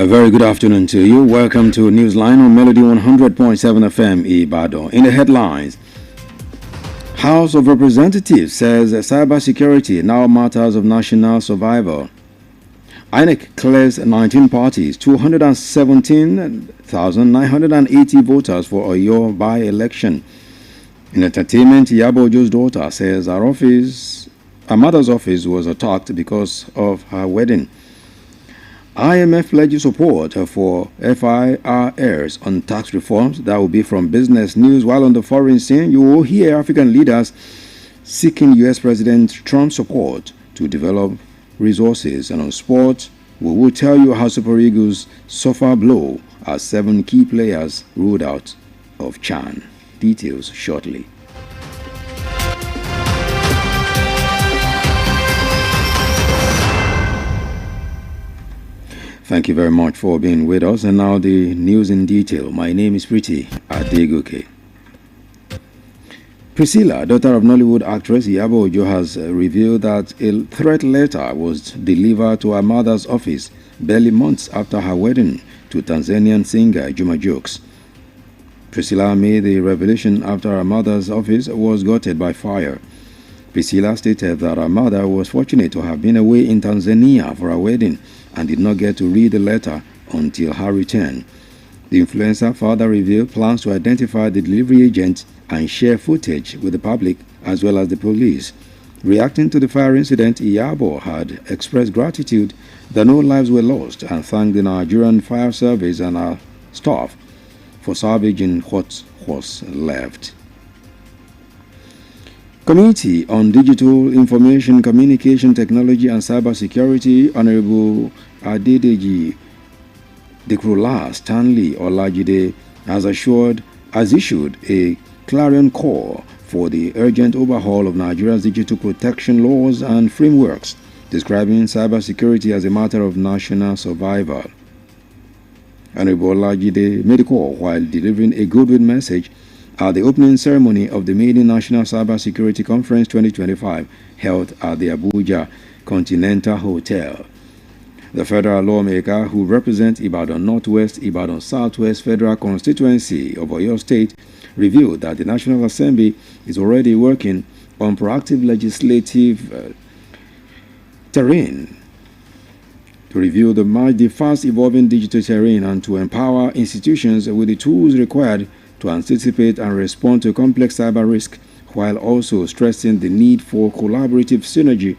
A very good afternoon to you. Welcome to Newsline on Melody 100.7 FM Ibadan. In the headlines, House of Representatives says cybersecurity now matters of national survival. Adenike clears 19 parties, 217,980 voters for Oyo by-election. In entertainment, Yabojo's daughter says her mother's office was attacked because of her wedding. IMF pledges support for FIRs on tax reforms. That will be from business news. While on the foreign scene, you will hear African leaders seeking U.S. President Trump's support to develop resources. And on sports, we will tell you how Super Eagles suffer blow as 7 key players ruled out of CHAN. Details shortly. Thank you very much for being with us. And now the news in detail. My name is Pretty Adenike. Priscilla, daughter of Nollywood actress Yabojo, has revealed that a threat letter was delivered to her mother's office barely months after her wedding to Tanzanian singer Juma Jokes. Priscilla made the revelation after her mother's office was gutted by fire. Priscilla stated that her mother was fortunate to have been away in Tanzania for her wedding and did not get to read the letter until her return. The influencer further revealed plans to identify the delivery agent and share footage with the public as well as the police. Reacting to the fire incident, Iyabo had expressed gratitude that no lives were lost and thanked the Nigerian Fire Service and our staff for salvaging what was left. Committee on Digital Information Communication Technology and Cybersecurity, Honorable Adenike Stanley Olajide has issued a clarion call for the urgent overhaul of Nigeria's digital protection laws and frameworks, describing cybersecurity as a matter of national survival. Honorable Olajide made a call while delivering a goodwill message at the opening ceremony of the maiden National Cybersecurity Conference 2025 held at the Abuja Continental Hotel. The federal lawmaker who represents Ibadan Northwest, Ibadan Southwest Federal Constituency of Oyo State revealed that the National Assembly is already working on proactive legislative terrain to review the fast-evolving digital terrain and to empower institutions with the tools required to anticipate and respond to complex cyber risk, while also stressing the need for collaborative synergy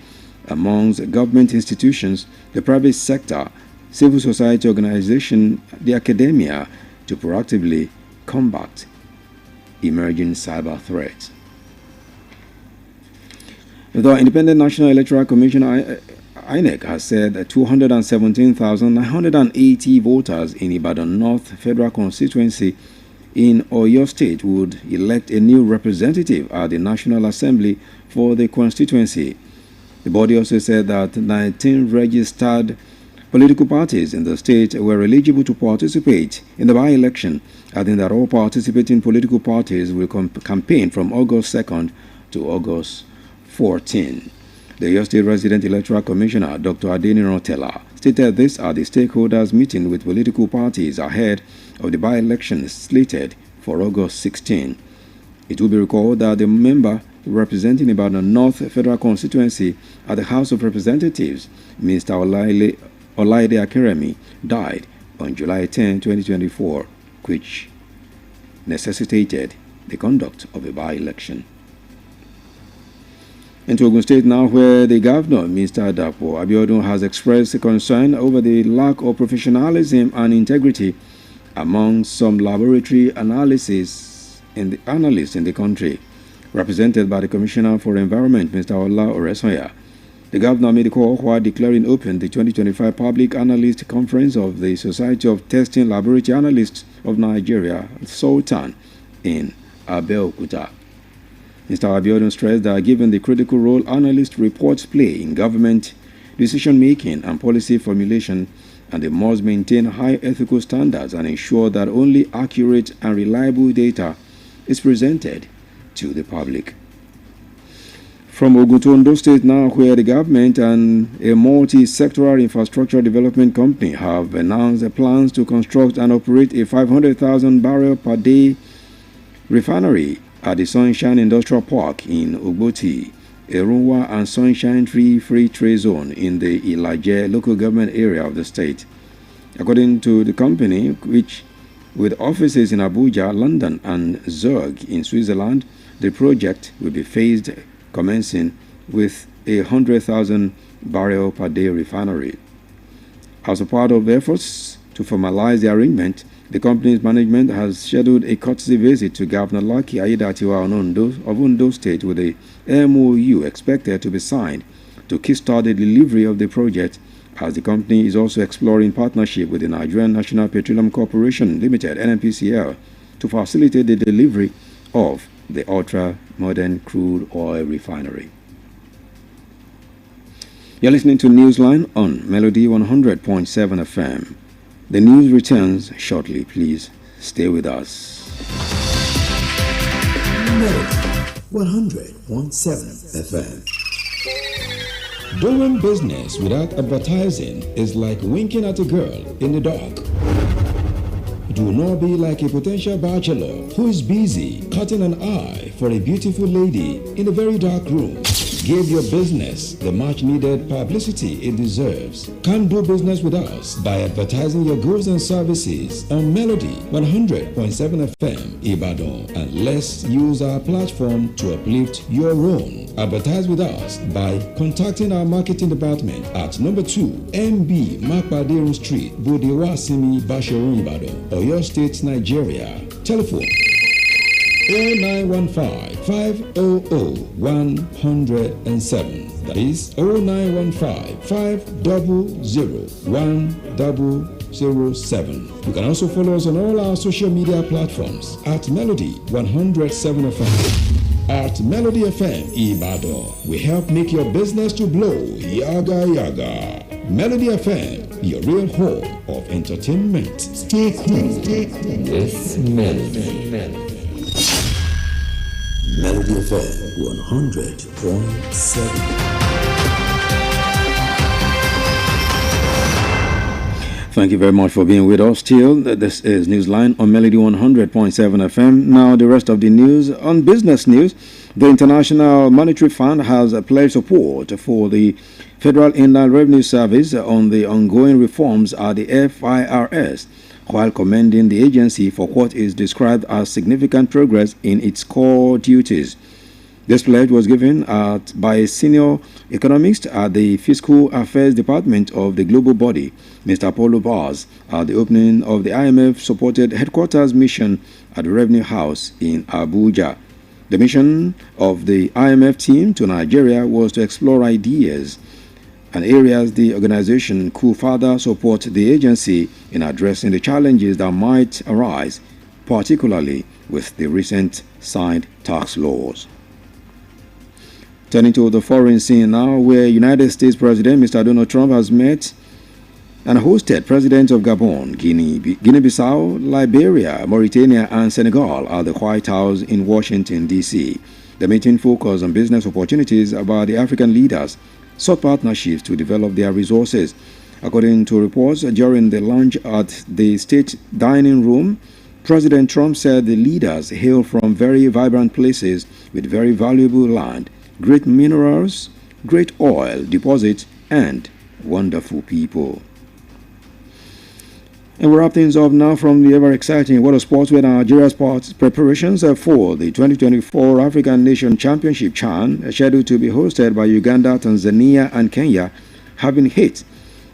amongst government institutions, the private sector, civil society organizations, the academia, to proactively combat emerging cyber threats. The Independent National Electoral Commission INEC has said that 217,980 voters in Ibadan North Federal Constituency in Oyo State would elect a new representative at the National Assembly for the constituency. The body also said that 19 registered political parties in the state were eligible to participate in the by-election, adding that all participating political parties will campaign from August 2nd to August 14. The Oyo State Resident Electoral Commissioner, Dr. Adenike, stated this at the stakeholders meeting with political parties ahead of the by-election slated for August 16. It will be recalled that the member representing Ibadan North Federal Constituency at the House of Representatives, Mr. Olaide Akeremi, died on July 10, 2024, which necessitated the conduct of a by-election. Into Ogun State now, where the governor, Mr. Dapo Abiodun, has expressed concern over the lack of professionalism and integrity among some laboratory analysts in the country. Represented by the Commissioner for Environment, Mr. Ola Oresoya, the governor made a call while declaring open the 2025 Public Analyst Conference of the Society of Testing Laboratory Analysts of Nigeria, Sultan, in Abeokuta. Mr. Abiodun stressed that given the critical role analyst reports play in government decision-making and policy formulation, and they must maintain high ethical standards and ensure that only accurate and reliable data is presented to the public. From Ogun to Ondo State now, where the government and a multi-sectoral infrastructure development company have announced their plans to construct and operate a 500,000 barrel per day refinery at the Sunshine Industrial Park in Ogboti, Erunwa and Sunshine Free Trade Zone in the Ilaje local government area of the state. According to the company, which with offices in Abuja, London and Zurich in Switzerland, the project will be phased, commencing with a 100,000 barrel per day refinery. As a part of efforts to formalize the arrangement, the company's management has scheduled a courtesy visit to Governor Lucky Aiyedatiwa of Ondo State, with a MOU expected to be signed to kickstart the delivery of the project, as the company is also exploring partnership with the Nigerian National Petroleum Corporation Limited (NNPCL) to facilitate the delivery of the ultra-modern crude oil refinery. You're listening to Newsline on Melody 100.7 FM. The news returns shortly. Please stay with us. Melody 100.7 FM. Doing business without advertising is like winking at a girl in the dark. Do not be like a potential bachelor who is busy cutting an eye for a beautiful lady in a very dark room. Give your business the much needed publicity it deserves. Come do business with us by advertising your goods and services on Melody 100.7 FM Ibadan, and let's use our platform to uplift your own. Advertise with us by contacting our marketing department at number 2 MB Makpadeun Street, Bodewasimi, Basharun, Ibadan, Oyo State, Nigeria. Telephone 0915-500-107. That is 0915-500-1007. You can also follow us on all our social media platforms at Melody 107 FM. At Melody FM Ibadan, we help make your business to blow yaga yaga. Melody FM, your real home of entertainment. Stay cool. Yes, Melody. Melody FM 100.7. Thank you very much for being with us. Still, this is Newsline on Melody 100.7 FM. Now, the rest of the news. On business news, the International Monetary Fund has pledged support for the Federal Inland Revenue Service on the ongoing reforms at the FIRS, while commending the agency for what is described as significant progress in its core duties. This pledge was given by a senior economist at the Fiscal Affairs Department of the global body, Mr. Paulo Vaz, at the opening of the IMF-supported headquarters mission at the Revenue House in Abuja. The mission of the IMF team to Nigeria was to explore ideas and areas the organization could further support the agency in addressing the challenges that might arise, particularly with the recent signed tax laws. Turning to the foreign scene now, where United States President Mr. Donald Trump has met and hosted presidents of Gabon, Guinea-Bissau, Liberia, Mauritania, and Senegal at the White House in Washington, D.C. The meeting focused on business opportunities about the African leaders sought partnerships to develop their resources. According to reports, during the lunch at the State Dining Room, President Trump said the leaders hail from very vibrant places with very valuable land, great minerals, great oil deposits, and wonderful people. And we'll wrap things up now from the ever-exciting World of Sports, with Nigeria sports preparations for the 2024 African Nation Championship CHAN, scheduled to be hosted by Uganda, Tanzania, and Kenya, have been hit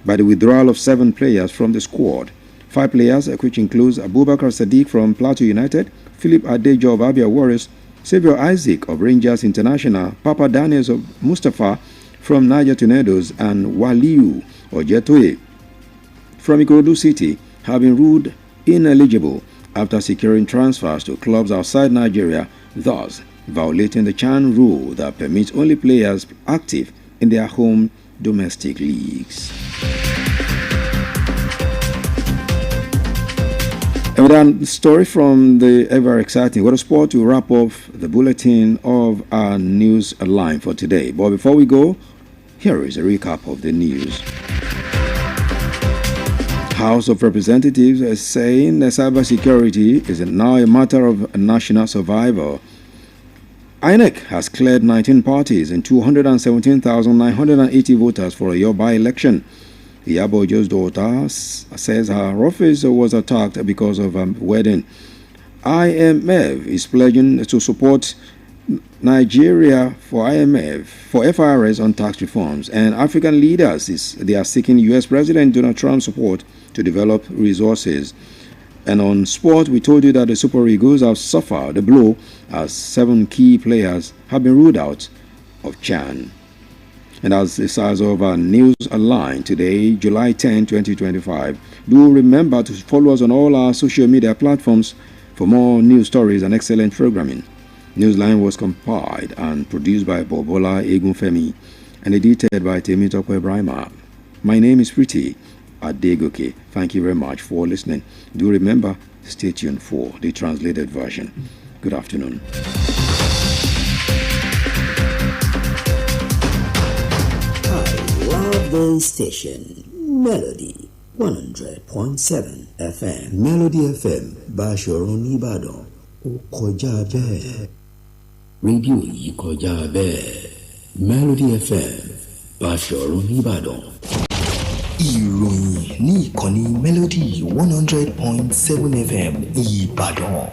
by the withdrawal of 7 players from the squad. 5 players, which includes Abubakar Sadiq from Plateau United, Philip Adejo of Abia Warriors, Xavier Isaac of Rangers International, Papa Daniels of Mustafa from Niger Tornadoes, and Waliu Ojetoye from Ikorodu City, have been ruled ineligible after securing transfers to clubs outside Nigeria, thus violating the CHAN rule that permits only players active in their home domestic leagues. And with that story from the ever exciting Water Sport, to wrap up the bulletin of our news line for today. But before we go, here is a recap of the news. House of Representatives is saying that cybersecurity is now a matter of national survival. INEC has cleared 19 parties and 217,980 voters for a year by-election. Iyabojo's daughter says her office was attacked because of a wedding. IMF is pledging to support Nigeria for FIRS on tax reforms, and African leaders they are seeking U.S. President Donald Trump's support to develop resources. And on sport, we told you that the Super Eagles have suffered a blow as 7 key players have been ruled out of CHAN. And as the size of our news line today, July 10, 2025, do remember to follow us on all our social media platforms for more news stories and excellent programming. Newsline was compiled and produced by Bobola Egunfemi and edited by Temitope Ibrahima. My name is Pretty Adenike. Thank you very much for listening. Do remember, stay tuned for the translated version. Good afternoon. I love the station. Melody 100.7 FM. Melody FM Bashoron Ibadan. Ó kọjá bẹ́ẹ̀. Rédíò yìí kọjá bẹ́ẹ̀. Melody FM Bashoron Ibadan. Ìròyìn ní ìkànnì Melody 100.7 FM Ìbàdàn.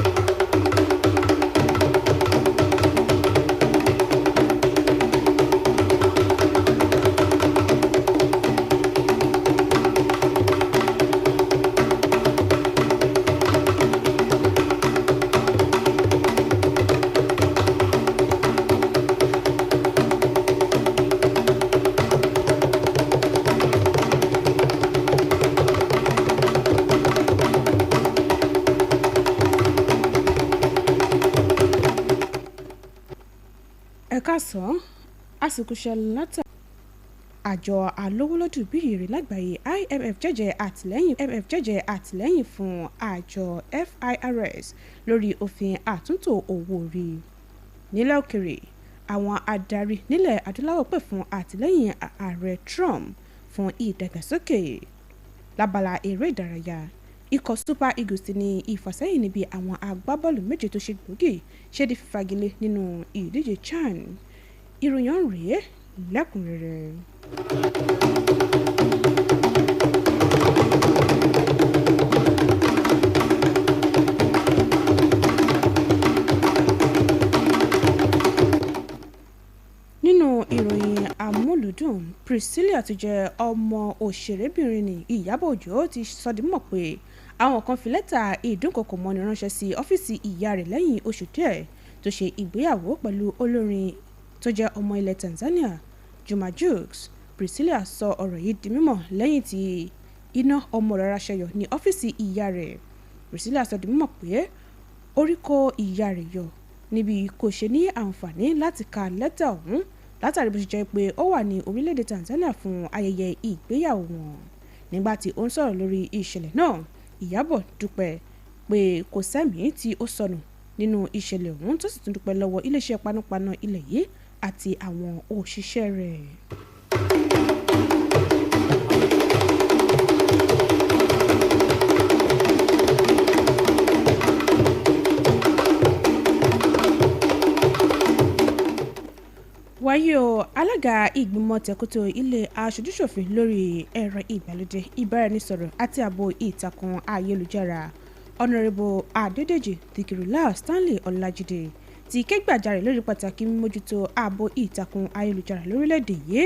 Ẹ̀kásán àsìkòṣe látà àjọ alówólódù bí ìrè lágbàáyé IMF jẹ́jẹ́ àtìlẹ́yìn fún àjọ FIRS lórí òfin àtúntò owó orí. Nílẹ̀ òkèrè, àwọn adarí nílẹ̀ adúláwọ̀ pè fún àtìlẹ́yìn ààrẹ Trump fún ìdàgbàsókè. Lábala eré ìdárayá, ikọ̀ Super Eagles ti ní ìfàsẹ́yìn níbi àwọn agbábọ́ọ̀lù méje tó ṣe gbòógì ṣe di fífagilé nínú ìdíje CHAN. Ìròyìn ọ̀hún rèé lẹ́kùnrẹ́rẹ́. Nínú ìròyìn amúlùdùn, Priscilla tó jẹ́ ọmọ òṣèrébìnrin ní Ìyábọ̀ Òjó ti sọ di mímọ̀ pé àwọn kan fi lẹ́tà ìdúnkokò mọ́ni ránṣẹ́ sí ọ́fíìsì ìyá rẹ̀ lẹ́yìn oṣù díẹ̀ tó ṣe ìgbéyàwó pẹ̀lú olórin tó jẹ́ ọmọ ilẹ̀ Tanzania Juma Jux. Priscilla sọ ọ̀rọ̀ yìí di mímọ̀ lẹ́yìn tí iná ọmọ rẹ̀ raṣẹyọ ní ọ́fíìsì ìyá rẹ̀. Priscilla sọ di mímọ̀ pé orí kó ìyá rẹ̀ yọ níbi kò ṣe ní àǹfààní láti ka lẹ́tà ọ̀hún látàrí bó ṣe jẹ́ pé ó wà ní orílẹ̀-èdè Tanzania fún ayẹyẹ ìgbéyàwó wọn. Nígbà tí ó ń sọ̀rọ̀ lórí ìṣẹ̀lẹ̀ náà, Ìyábọ̀ dúpẹ́ pé kò sẹ́mìí tí ó sọnù nínú ìṣẹ̀lẹ̀ ọ̀hún tó sì tún dúpẹ́ lọ́wọ́ iléeṣẹ́ panápaná ilẹ̀ yìí àti àwọn òṣìṣẹ́ rẹ̀. Wáyé o, alága ìgbìmọ̀ tẹ̀kótó ilé aṣojúṣòfin lórí ẹ̀rọ ìgbàlódé ìbáraẹnisọ̀rọ̀ àti ààbò ìtàkùn ayélujára Honourable Adédèjì Dìkìrìlá Stanley Ọlájídé ti ké gbàjarè lórí pàtàkì mímójútó ààbò ìtàkùn ayélujára lórílẹ̀‐èdè yìí.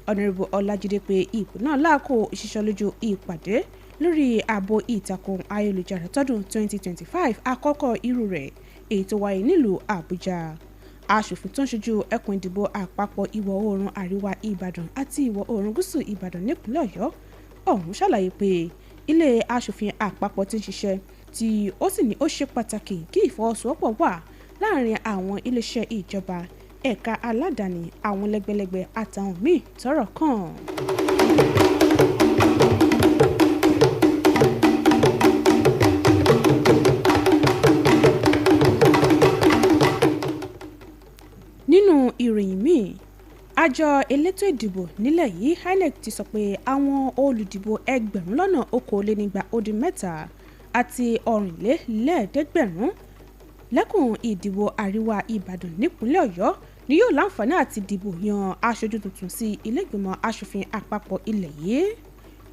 Honourable Ọlájídé pé ipò náà láàkó ìṣiṣọ́ lójú ìpàdé lórí ààbò ìtàkùn ayélujára tọdún 2025 àkọ́kọ́ irú rẹ̀ èyí tó wáyé nílùú Àbújá. Aṣòfin tó ń ṣojú ẹkùn ìdìbò àpapọ̀ ìwọ̀ oòrùn àríwá Ìbàdàn àti ìwọ̀ oòrùn gúúsù Ìbàdàn nípínlẹ̀ Ọ̀yọ́ ọ̀hún ṣàlàyé pé ilé aṣòfin àpapọ̀ ti ń ṣiṣẹ́ tí ó sì ní ó ṣe pàtàkì kí ìfọwọ́sowọ́pọ̀ wà láàrin àwọn iléeṣẹ́ ìjọba, ẹ̀ka aládàáni, àwọn lẹ́gbẹ̀lẹ́gbẹ̀ àtàwọn míì tọ́rọ̀ kàn. àjọ elétò ìdìbò nílẹ̀ yìí INEC ti sọ pé àwọn olùdìbò 2,247 àti 4,500 lẹ́kùn ìdìbò àríwá Ìbàdàn nípínlẹ̀ Ọ̀yọ́ ni yóò láǹfààní àti dìbò yan aṣojú tuntun sí ilé ìgbìmọ̀ aṣòfin àpapọ̀ ilẹ̀ yìí.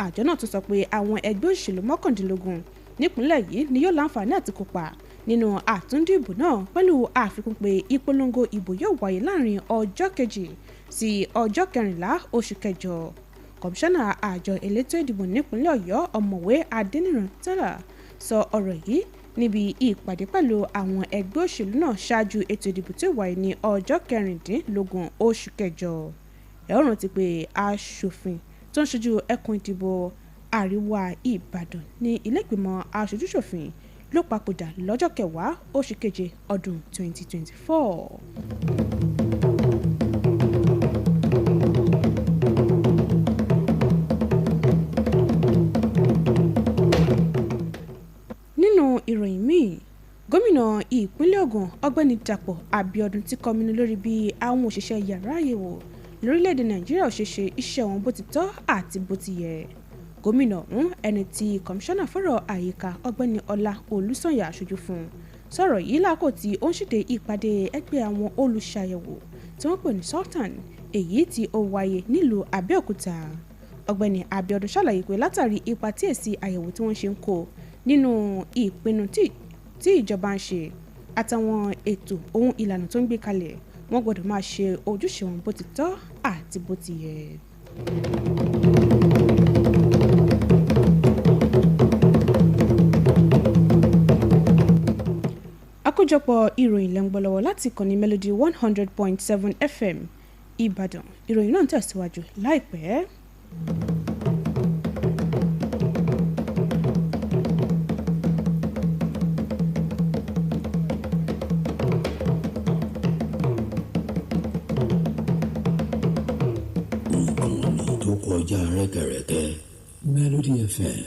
Àjọ náà tún sọ pé àwọn ẹgbẹ́ òṣèlú 19 nípínlẹ̀ yìí ni yóò láǹfààní àti kópa nínú àtúndì ìbò náà pẹ̀lú àfikún pé ìpolongo ìbò yóò wáyé láàrin ọjọ́ 2 sí ọjọ́ 14 oṣù kẹjọ. Kọmíṣánná àjọ elétò ìdìbò nípínlẹ̀ Ọ̀yọ́ ọ̀mọ̀wé Adenike sọ ọ̀rọ̀ yìí níbi ìpàdé pẹ̀lú àwọn ẹgbẹ́ òṣèlú náà ṣáájú ètò ìdìbò tí ó wáyé ní ọjọ́ 16 oṣù kẹjọ. Ẹ ó rántí pé aṣòfin tó ń ṣojú ẹkùn ìdìbò àríwá Ìbàdàn ní ilé ìgbìmọ̀ aṣojúṣòfin ló papòdà lọ́jọ́ 10 oṣù keje ọdún 2024. Nínú ìròyìn míì, gómìnà ìpínlẹ̀ Ògùn ọ̀gbẹ́ni Dàpọ̀ Abíọ́dún ti kọminú lórí bí àwọn òṣìṣẹ́ yàrá àyẹ̀wò lórílẹ̀‐èdè Nàìjíríà ò ṣe ṣe iṣẹ́ wọn bó ti tọ́ àti bó ti yẹ. Gómìnà ọ̀hún ẹni tí kọmíṣánná fọ́rọ̀ àyíká ọ̀gbẹ́ni Ọlá Olúsànyà aṣojú fún sọ̀rọ̀ yìí lákò tí ó ń ṣèdè ìpàdé ẹgbẹ́ àwọn olùṣàyẹ̀wò tí wọ́n pè ní Sultan èyí tí ó wáyé nílùú Abẹ́òkúta. Ọ̀gbẹ́ni Abíọ́dún ṣàlàyé pé látàrí ipa tí èsì àyẹ̀wò tí wọ́n ṣe ń kó nínú ìpinnu tí ìjọba ń ṣe àtàwọn ètò ohun ìlànà tó ń gbé kalẹ̀ wọ́n gbọ́dọ̀ máa ṣe ojúṣe wọn bó ti tọ́ àti bó ti yẹ. Àkójọpọ̀ ìròyìn lẹ́ ń gbọ́ lọ́wọ́ láti ìkànnì Melody 100.7 FM Ìbàdàn. Ìròyìn náà ń tẹ̀síwájú láìpẹ́. Ìkànnì tó kọjá rẹ́kẹrẹ́kẹ́ Melody FM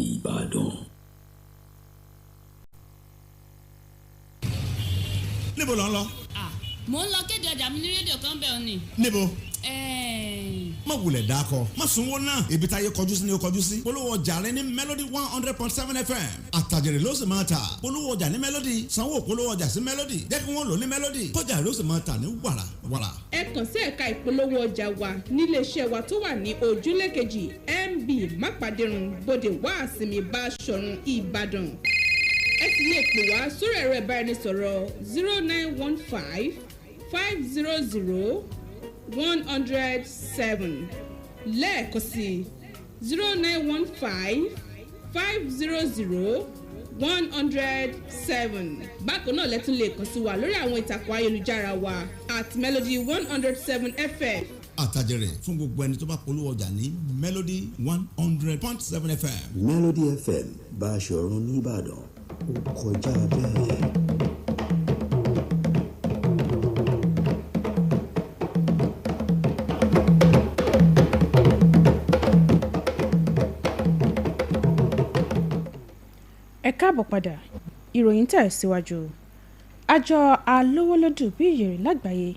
Ìbàdàn. Níbo lọ ń lọ? Mo ń lọ kéde ọjà mi ní rédíò kan bẹ́ẹ̀ ni. Níbo? Má wulẹ̀ dákọ̀, má sunwó náà. Ibi táyé kọjú sí ni ó kọjú sí. Polówó ọjà rẹ ní Melody 100.7 FM. Àtàjèrè ló sì máa tà. Polówó ọjà ní Melody. Sanwó polówó ọjà sí Melody. Jẹ́ kí wọ́n lò ní Melody. Kọjá ló sì máa tà ní wàrà wàrà. Ẹ kàn sí ẹ̀ka ìpolówó ọjà wa níléeṣẹ́ wa tó wà ní ojúlé kejì MB Mápàdérun Bódè Wàásìmí Báṣọ̀run Ìbàdàn. Ẹ sì lè pè wá sórí ẹ̀rọ ìbáraẹnisọ̀rọ̀ 0915 500 107 lẹ́ẹ̀kan sí 0915 500 107. Bákan náà lẹ́tún lè kàn sí wa lórí àwọn ìtàkùn ayélujára wa @Melody 107 FM. Àtàjèrè fún gbogbo ẹni tó bá polówó ọjà ní Melody 100.7 FM. Melody FM Báṣọ̀run Ìbàdàn ó kọjá bẹ́ẹ̀. Ẹ káàbọ̀ padà, ìròyìn tẹ̀síwájú. Àjọ alówólódù bí ìyèrè lágbàáyé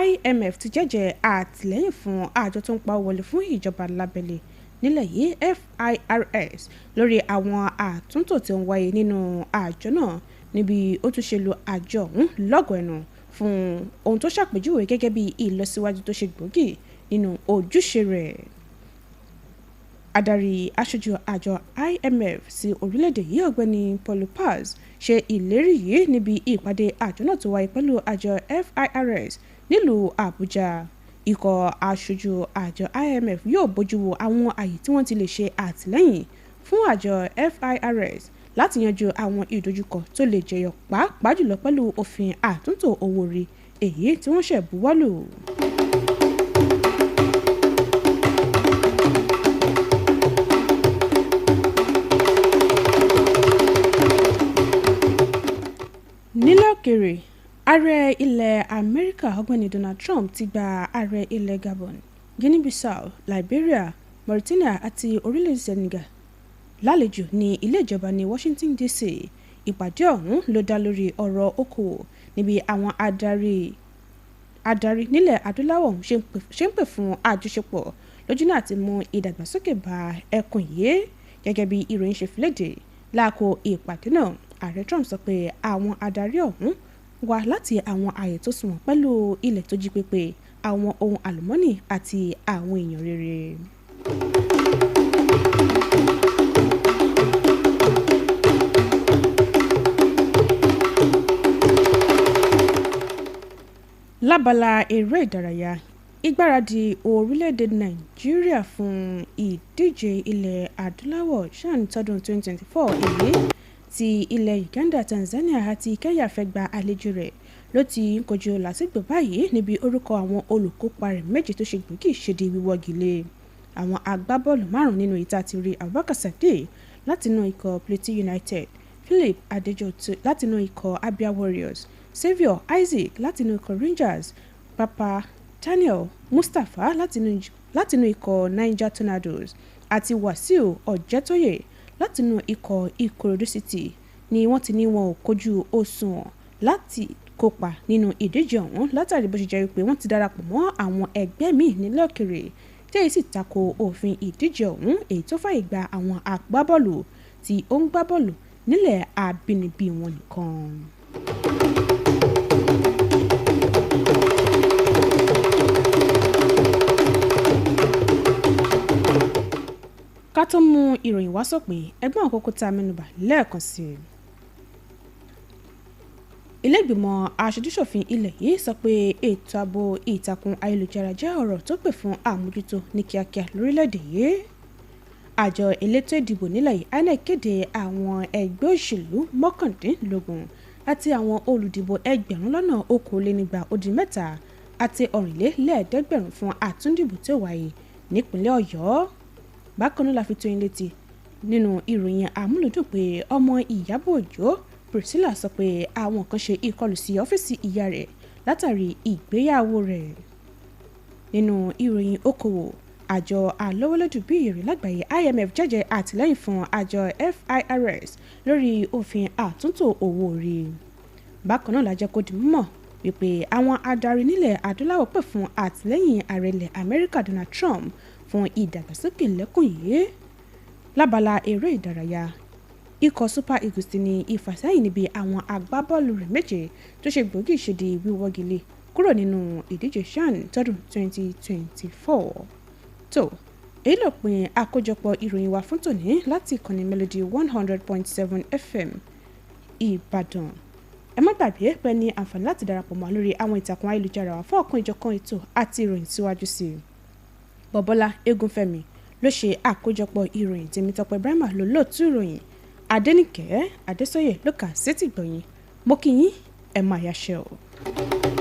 IMF ti jẹ́jẹ́ àtìlẹ́yìn fún àjọ tó ń pa owó wọlé fún ìjọba lábẹ́lé nílẹ̀ yìí FIRS lórí àwọn àtúntò tí ó ń wáyé nínú àjọ náà níbi ó tún ṣe lo àjọ ọ̀hún lọ́gọ̀ọ́ ẹnu fún ohun tó ṣàpèjúwe gẹ́gẹ́ bí ìlọsíwájú tó ṣe gbòógì nínú ojúṣe rẹ̀. Adarí aṣojú àjọ IMF sí orílẹ̀-èdè yìí ọ̀gbẹ́ni Paul Paz ṣe ìlérí yìí níbi ìpàdé àjọ náà tó wáyé pẹ̀lú àjọ FIRS nílùú Àbújá. Ikọ̀ aṣojú àjọ IMF yóò bójú wo àwọn àyè tí wọ́n ti lè ṣe àtìlẹ́yìn fún àjọ FIRS láti yanjú àwọn ìdojúkọ tó lè jẹyọ pàápàá jùlọ pẹ̀lú òfin àtúntò owó orí èyí tí wọ́n ṣẹ̀ buwọ́lù. Nílẹ̀ òkèèrè, ààrẹ ilẹ̀ Amẹ́ríkà ọ̀gbẹ́ni Donald Trump ti gba ààrẹ ilẹ̀ Gabon, Guinea-Bissau, Liberia, Mauritania àti orílẹ̀-èdè Senegal lálejò ní ilé ìjọba ní Washington DC. Ìpàdé ọ̀hún ló dá lórí ọ̀rọ̀ okòwò níbi àwọn adarí adarí nílẹ̀ adúláwọ̀ ṣe ń pè fún àjọṣepọ̀ lójúnà àti mú ìdàgbàsókè bá ẹkùn yìí gẹ́gẹ́ bí ìròyìn ṣe fi léde láàkó ìpàdé náà. Ààrẹ Trump sọ pé àwọn adarí ọ̀hún wá láti àwọn ààyè tó sunwọ̀n pẹ̀lú ilẹ̀ tó jí pépé, àwọn ohun àlùmọ́nì àti àwọn èèyàn rere. Lábala eré ìdárayá, ìgbáradì orílẹ̀-èdè Nàìjíríà fún ìdíje ilẹ̀ adúláwọ̀ CHAN tọdún 2024 èyí tí ilẹ̀ Uganda, Tanzania àti Kenya fẹ́ gba àlejò rẹ̀ ló ti ń kojú làásìgbò báyìí níbi orúkọ àwọn olùkópa rẹ̀ méjì tó ṣe gbòógì ṣe di wíwọ́gi lé. Àwọn agbábọ́ọ̀lù márùn-ún nínú ìta ti rí Abubakar Sadiq látinú ikọ̀ Plateau United, Philip Adejotu látinú ikọ̀ Abia Warriors, Saviour Isaac látinú ikọ̀ Rangers, Papa Daniel Mustapha látinú ikọ̀ Niger Tornadoes àti Wasiu Ọ̀jẹ́tóyè látinú ikọ̀ Ìkòròdú City ni wọ́n ti ní wọn ò kojú òṣùwọ̀n láti kópa nínú ìdíje ọ̀hún látàrí bó ṣe jẹ́ wípé wọ́n ti darapọ̀ mọ́ àwọn ẹgbẹ́ míì nílẹ̀ òkèrè tí èyí sì tako òfin ìdíje ọ̀hún èyí tó fàyè gba àwọn agbábọ́ọ̀lù tí ó ń gbá bọ́ọ̀lù nílẹ̀ abínibí wọn nìkan. Ká tó mú ìròyìn wá sópin, ẹgbọ́n àkókò tá a mẹ́nubà lẹ́ẹ̀kan sí i. Ilé ìgbìmọ̀ aṣojú-ṣòfin ilẹ̀ yìí sọ pé ètò ààbò ìtàkùn ayélujára jẹ́ ọ̀rọ̀ tó pè fún àmójútó ní kíákíá lórílẹ̀‐èdè yìí. Àjọ elétò ìdìbò nílẹ̀ yìí INEC kéde àwọn ẹgbẹ́ òṣèlú 19 àti àwọn olùdìbò 2,247 àti 4,500 fún àtúndìbò tó wáyé nípínlẹ̀ Ọ̀yọ́. Bákan náà la fi tó yín létí nínú ìròyìn àmúlòdùn pé ọmọ Ìyábọ̀ Òjó Priscilla sọ pé àwọn kan ṣe ìkọlù sí ọ́fíìsì ìyá rẹ̀ látàrí ìgbéyàwó rẹ̀. Nínú ìròyìn okòwò, àjọ alówólódù bí èrè lágbàáyé IMF jẹ́jẹ́ àtìlẹ́yìn fún àjọ FIRS lórí òfin àtúntò owó orí. Bákan náà la jẹ́ kó di mímọ̀ wípé àwọn adarí nílẹ̀ adúláwọ̀ pè fún àtìlẹ́yìn ààrẹ ilẹ̀ Amẹ́ríkà Donald Trump fún ìdàgbàsókè lẹ́kùn yìí. Lábala eré ìdárayá, ikọ̀ Super Eagles ti ní ìfàsẹ́yìn níbi àwọn agbábọ́ọ̀lù rẹ̀ méje tó ṣe gbòógì ṣe di wíwọ́gilé kúrò nínú ìdíje CHAN tọdún 2024. tó èyí ló pin àkójọpọ̀ ìròyìn wa fún tòní láti ìkànnì Melody 100.7 FM Ìbàdàn. Ẹ má gbàgbé pé ní àǹfààní láti darapọ̀ mọ́ lórí àwọn ìtàkùn ayélujára wa fún ọ̀kan ìjọ̀kan ètò àti ìròyìn síwájú sí i. Bọ́bọ́lá Egunfẹ́mi ló ṣe àkójọpọ̀ ìròyìn, Tèmítọ́pẹ́ Ibrahima ló lóòtú ìròyìn, Adenike Adésóyè ló kà sétí gbọ̀yìn. Mo kí yín, ẹ máa yáṣẹ́ o.